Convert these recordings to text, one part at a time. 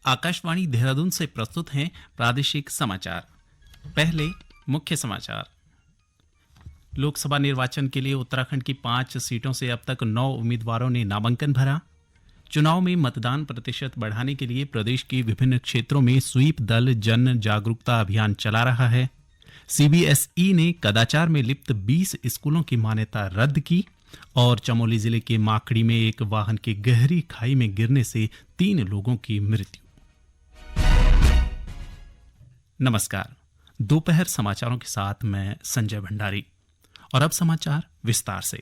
आकाशवाणी देहरादून से प्रस्तुत हैं प्रादेशिक समाचार। पहले मुख्य समाचार। लोकसभा निर्वाचन के लिए उत्तराखंड की 5 सीटों से अब तक 9 उम्मीदवारों ने नामांकन भरा। चुनाव में मतदान प्रतिशत बढ़ाने के लिए प्रदेश के विभिन्न क्षेत्रों में स्वीप दल जन जागरूकता अभियान चला रहा है। सीबीएसई ने कदाचार में लिप्त 20 स्कूलों की मान्यता रद्द की। और चमोली जिले के माकड़ी में एक वाहन के गहरी खाई में गिरने से 3 लोगों की मृत्यु। नमस्कार, दोपहर समाचारों के साथ मैं संजय भंडारी। और अब समाचार विस्तार से।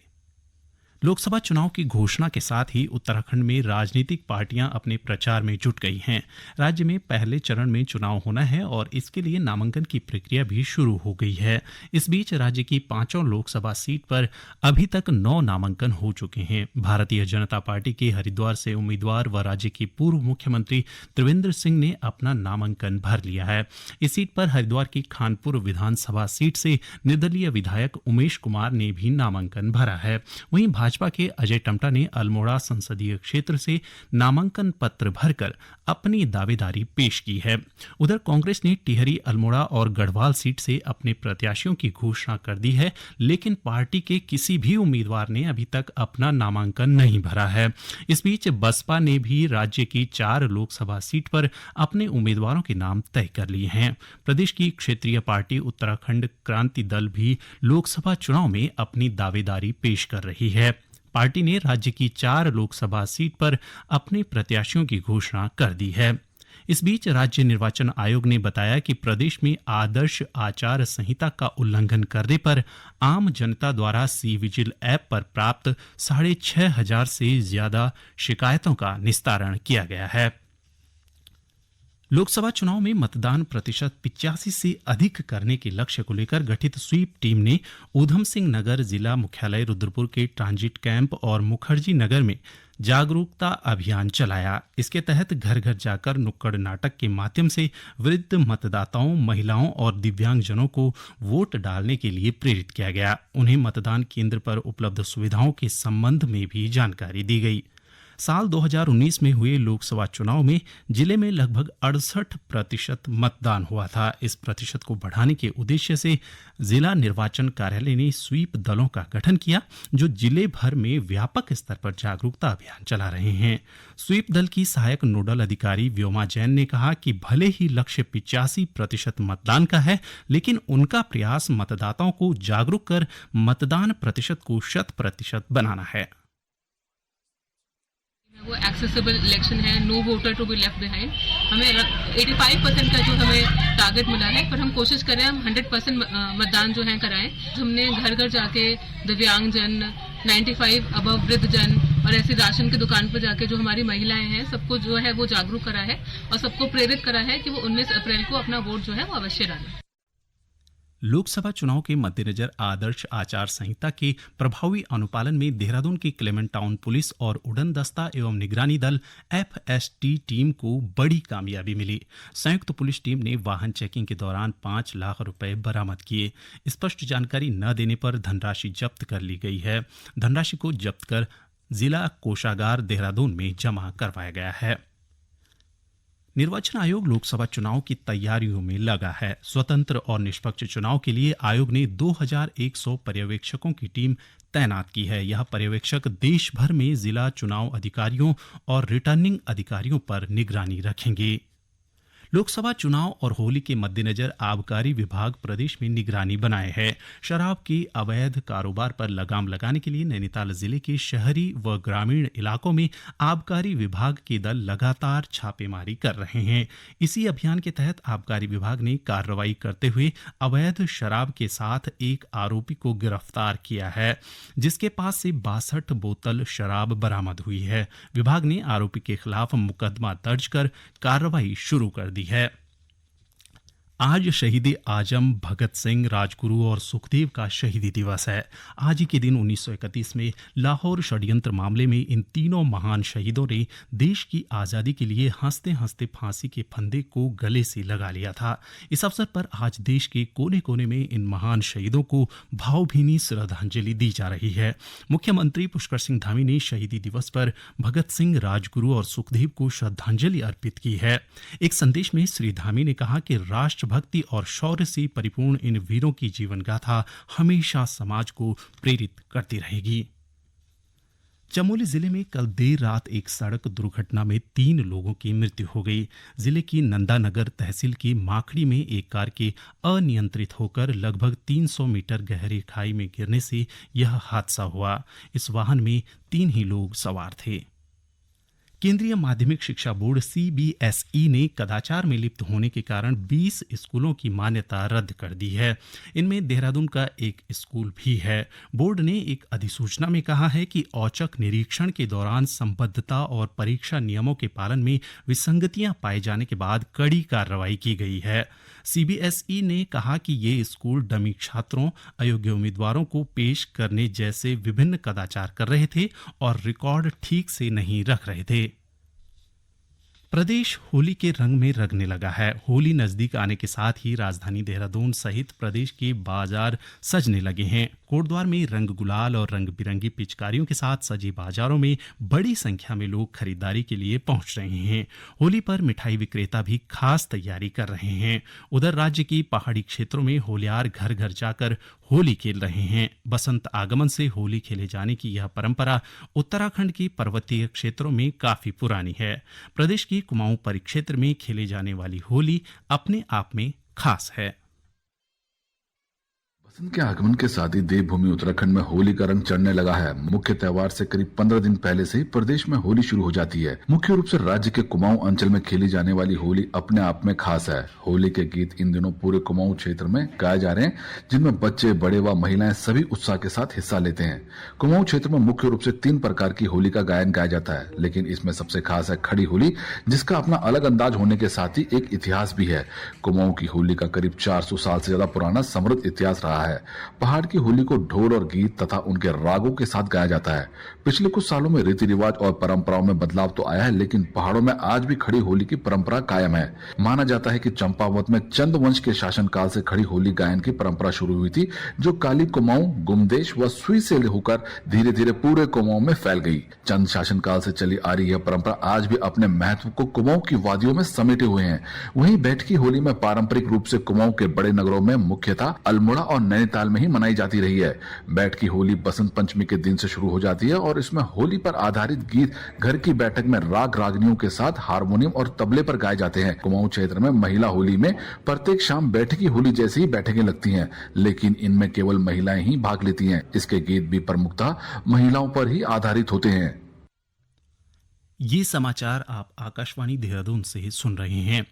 लोकसभा चुनाव की घोषणा के साथ ही उत्तराखंड में राजनीतिक पार्टियां अपने प्रचार में जुट गई हैं। राज्य में पहले चरण में चुनाव होना है और इसके लिए नामांकन की प्रक्रिया भी शुरू हो गई है। इस बीच राज्य की 5 लोकसभा सीट पर अभी तक 9 नामांकन हो चुके हैं। भारतीय जनता पार्टी के हरिद्वार से उम्मीदवार व राज्य के पूर्व मुख्यमंत्री त्रिवेंद्र सिंह ने अपना नामांकन भर लिया है। इस सीट पर हरिद्वार की खानपुर विधानसभा सीट से निर्दलीय विधायक उमेश कुमार ने भी नामांकन भरा है। वहीं भाजपा के अजय टम्टा ने अल्मोड़ा संसदीय क्षेत्र से नामांकन पत्र भरकर अपनी दावेदारी पेश की है। उधर कांग्रेस ने टिहरी, अल्मोड़ा और गढ़वाल सीट से अपने प्रत्याशियों की घोषणा कर दी है, लेकिन पार्टी के किसी भी उम्मीदवार ने अभी तक अपना नामांकन नहीं भरा है। इस बीच बसपा ने भी राज्य की 4 लोकसभा सीट पर अपने उम्मीदवारों के नाम तय कर लिए हैं। प्रदेश की क्षेत्रीय पार्टी उत्तराखंड क्रांति दल भी लोकसभा चुनाव में अपनी दावेदारी पेश कर रही है। पार्टी ने राज्य की 4 लोकसभा सीट पर अपने प्रत्याशियों की घोषणा कर दी है। इस बीच राज्य निर्वाचन आयोग ने बताया कि प्रदेश में आदर्श आचार संहिता का उल्लंघन करने पर आम जनता द्वारा सी विजिल ऐप पर प्राप्त 6,500 से ज्यादा शिकायतों का निस्तारण किया गया है। लोकसभा चुनाव में मतदान प्रतिशत 85 से अधिक करने के लक्ष्य को लेकर गठित स्वीप टीम ने ऊधम सिंह नगर जिला मुख्यालय रुद्रपुर के ट्रांजिट कैंप और मुखर्जी नगर में जागरूकता अभियान चलाया। इसके तहत घर घर जाकर नुक्कड़ नाटक के माध्यम से वृद्ध मतदाताओं, महिलाओं और दिव्यांगजनों को वोट डालने के लिए प्रेरित किया गया। उन्हें मतदान केंद्र पर उपलब्ध सुविधाओं के संबंध में भी जानकारी दी गई। साल 2019 में हुए लोकसभा चुनाव में जिले में लगभग 68% मतदान हुआ था। इस प्रतिशत को बढ़ाने के उद्देश्य से जिला निर्वाचन कार्यालय ने स्वीप दलों का गठन किया, जो जिले भर में व्यापक स्तर पर जागरूकता अभियान चला रहे हैं। स्वीप दल की सहायक नोडल अधिकारी व्योमा जैन ने कहा कि भले ही लक्ष्य 85% मतदान का है, लेकिन उनका प्रयास मतदाताओं को जागरूक कर मतदान प्रतिशत को 100% बनाना है। वो एक्सेसिबल इलेक्शन है, no voter to be left behind. हमें 85% का जो हमें टारगेट मिला है, पर हम कोशिश करें हम 100% मतदान जो है कराएं। हमने घर घर जाके दिव्यांगजन, 95 अबव वृद्धजन और ऐसी राशन की दुकान पर जाके जो हमारी महिलाएं हैं, सबको जो है वो जागरूक करा है और सबको प्रेरित करा है कि वो 19 अप्रैल को अपना वोट जो है वो अवश्य डालें। लोकसभा चुनाव के मद्देनजर आदर्श आचार संहिता के प्रभावी अनुपालन में देहरादून की क्लेमेंट टाउन पुलिस और उड़न दस्ता एवं निगरानी दल FST टीम को बड़ी कामयाबी मिली। संयुक्त पुलिस टीम ने वाहन चेकिंग के दौरान 5 लाख रुपए बरामद किए। स्पष्ट जानकारी न देने पर धनराशि जब्त कर ली गई है। धनराशि को जब्त कर जिला कोषागार देहरादून में जमा करवाया गया है। निर्वाचन आयोग लोकसभा चुनाव की तैयारियों में लगा है। स्वतंत्र और निष्पक्ष चुनाव के लिए आयोग ने 2100 पर्यवेक्षकों की टीम तैनात की है। यह पर्यवेक्षक देश भर में जिला चुनाव अधिकारियों और रिटर्निंग अधिकारियों पर निगरानी रखेंगे। लोकसभा चुनाव और होली के मद्देनजर आबकारी विभाग प्रदेश में निगरानी बनाए है। शराब के अवैध कारोबार पर लगाम लगाने के लिए नैनीताल जिले के शहरी व ग्रामीण इलाकों में आबकारी विभाग के दल लगातार छापेमारी कर रहे हैं। इसी अभियान के तहत आबकारी विभाग ने कार्रवाई करते हुए अवैध शराब के साथ एक आरोपी को गिरफ्तार किया है, जिसके पास से 62 बोतल शराब बरामद हुई है। विभाग ने आरोपी के खिलाफ मुकदमा दर्ज कर कार्रवाई शुरू कर दी है। आज शहीद आजम भगत सिंह, राजगुरु और सुखदेव का शहीदी दिवस है। आज ही के दिन 1931 में लाहौर षड्यंत्र मामले में इन तीनों महान शहीदों ने देश की आज़ादी के लिए हंसते हंसते फांसी के फंदे को गले से लगा लिया था। इस अवसर पर आज देश के कोने कोने में इन महान शहीदों को भावभीनी श्रद्धांजलि दी जा रही है। मुख्यमंत्री पुष्कर सिंह धामी ने शहीदी दिवस पर भगत सिंह, राजगुरु और सुखदेव को श्रद्धांजलि अर्पित की है। एक संदेश में श्री धामी ने कहा कि राष्ट्रभक्ति और शौर्य से परिपूर्ण इन वीरों की जीवन गाथा हमेशा समाज को प्रेरित करती रहेगी। चमोली जिले में कल देर रात एक सड़क दुर्घटना में 3 लोगों की मृत्यु हो गई। जिले की नंदानगर तहसील की माखड़ी में एक कार के अनियंत्रित होकर लगभग 300 मीटर गहरी खाई में गिरने से यह हादसा हुआ। इस वाहन में 3 ही लोग सवार थे। केंद्रीय माध्यमिक शिक्षा बोर्ड CBSE ने कदाचार में लिप्त होने के कारण 20 स्कूलों की मान्यता रद्द कर दी है। इनमें देहरादून का एक स्कूल भी है। बोर्ड ने एक अधिसूचना में कहा है कि औचक निरीक्षण के दौरान संबद्धता और परीक्षा नियमों के पालन में विसंगतियां पाए जाने के बाद कड़ी कार्रवाई की गई है। CBSE ने कहा कि ये स्कूल डमी छात्रों, अयोग्य उम्मीदवारों को पेश करने जैसे विभिन्न कदाचार कर रहे थे और रिकॉर्ड ठीक से नहीं रख रहे थे। प्रदेश होली के रंग में रंगने लगा है। होली नजदीक आने के साथ ही राजधानी देहरादून सहित प्रदेश के बाजार सजने लगे हैं। कोटद्वार में रंग गुलाल और रंग बिरंगी पिचकारियों के साथ सजे बाजारों में बड़ी संख्या में लोग खरीदारी के लिए पहुंच रहे हैं। होली पर मिठाई विक्रेता भी खास तैयारी कर रहे हैं। उधर राज्य की पहाड़ी क्षेत्रों में होलियार घर घर जाकर होली खेल रहे हैं। बसंत आगमन से होली खेले जाने की यह परंपरा उत्तराखंड के पर्वतीय क्षेत्रों में काफी पुरानी है। प्रदेश के कुमाऊं परिक्षेत्र में खेले जाने वाली होली अपने आप में खास है। बसंत के आगमन के साथ ही देवभूमि उत्तराखंड में होली का रंग चढ़ने लगा है। मुख्य त्योहार से करीब 15 दिन पहले से ही प्रदेश में होली शुरू हो जाती है। मुख्य रूप से राज्य के कुमाऊं अंचल में खेली जाने वाली होली अपने आप में खास है। होली के गीत इन दिनों पूरे कुमाऊं क्षेत्र में गाए जा रहे हैं, जिनमें बच्चे, बड़े व महिलाएं सभी उत्साह के साथ हिस्सा लेते हैं। कुमाऊं क्षेत्र में मुख्य रूप से 3 प्रकार की होली का गायन गाया जाता है, लेकिन इसमें सबसे खास है खड़ी होली, जिसका अपना अलग अंदाज होने के साथ ही एक इतिहास भी है। कुमाऊं की होली का करीब 400 साल से ज्यादा पुराना समृद्ध इतिहास रहा है। पहाड़ की होली को ढोल और गीत तथा उनके रागों के साथ गाया जाता है। पिछले कुछ सालों में रीति रिवाज और परंपराओं में बदलाव तो आया है, लेकिन पहाड़ों में आज भी खड़ी होली की परंपरा कायम है। माना जाता है कि चंपावत में चंद वंश के शासनकाल से खड़ी होली गायन की परंपरा शुरू हुई थी, जो काली कुमाऊं, गुमदेश व सुई से होकर धीरे धीरे पूरे कुमाऊं में फैल गई। चंद शासनकाल से चली आ रही यह परंपरा आज भी अपने महत्व को कुमाऊं की वादियों में समेटे हुए है। वहीं बैठकी होली में पारंपरिक रूप से कुमाऊं के बड़े नगरों में मुख्यतः अल्मोड़ा और नैनीताल में ही मनाई जाती रही है। बैठकी होली बसंत पंचमी के दिन से शुरू हो जाती है और इसमें होली पर आधारित गीत घर की बैठक में राग रागनियों के साथ हारमोनियम और तबले पर गाए जाते हैं। कुमाऊं क्षेत्र में महिला होली में प्रत्येक शाम बैठकी होली जैसी ही बैठकें लगती हैं, लेकिन इनमें केवल महिलाएं ही भाग लेती हैं। इसके गीत भी प्रमुखतः महिलाओं पर ही आधारित होते हैं। ये समाचार आप आकाशवाणी देहरादून से सुन रहे हैं।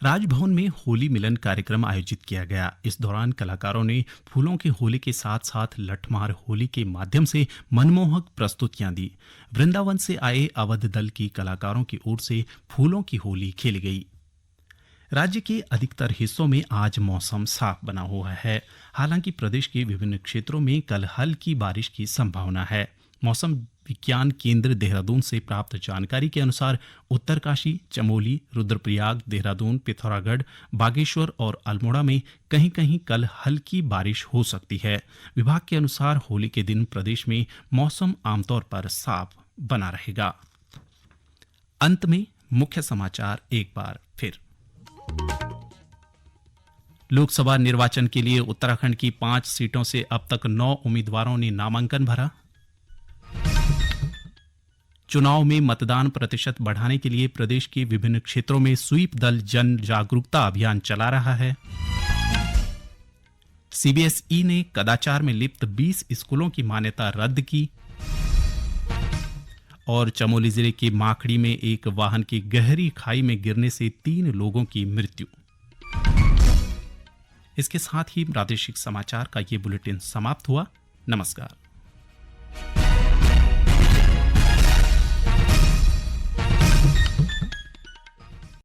राजभवन में होली मिलन कार्यक्रम आयोजित किया गया। इस दौरान कलाकारों ने फूलों के होली के साथ साथ लठमार होली के माध्यम से मनमोहक प्रस्तुतियां दी। वृंदावन से आए अवध दल की कलाकारों की ओर से फूलों की होली खेली गई। राज्य के अधिकतर हिस्सों में आज मौसम साफ बना हुआ है। हालांकि प्रदेश के विभिन्न क्षेत्रों में कल हल्की बारिश की संभावना है। मौसम विज्ञान केंद्र देहरादून से प्राप्त जानकारी के अनुसार उत्तरकाशी, चमोली, रुद्रप्रयाग, देहरादून, पिथौरागढ़, बागेश्वर और अल्मोड़ा में कहीं कहीं कल हल्की बारिश हो सकती है। विभाग के अनुसार होली के दिन प्रदेश में मौसम आमतौर पर साफ बना रहेगा। अंत में मुख्य समाचार एक बार फिर। लोकसभा निर्वाचन के लिए उत्तराखंड की 5 सीटों से अब तक 9 उम्मीदवारों ने नामांकन भरा। चुनाव में मतदान प्रतिशत बढ़ाने के लिए प्रदेश के विभिन्न क्षेत्रों में स्वीप दल जन जागरूकता अभियान चला रहा है। CBSE ने कदाचार में लिप्त 20 स्कूलों की मान्यता रद्द की। और चमोली जिले के माखड़ी में एक वाहन की गहरी खाई में गिरने से 3 लोगों की मृत्यु। इसके साथ ही प्रादेशिक समाचार का ये बुलेटिन समाप्त हुआ। नमस्कार।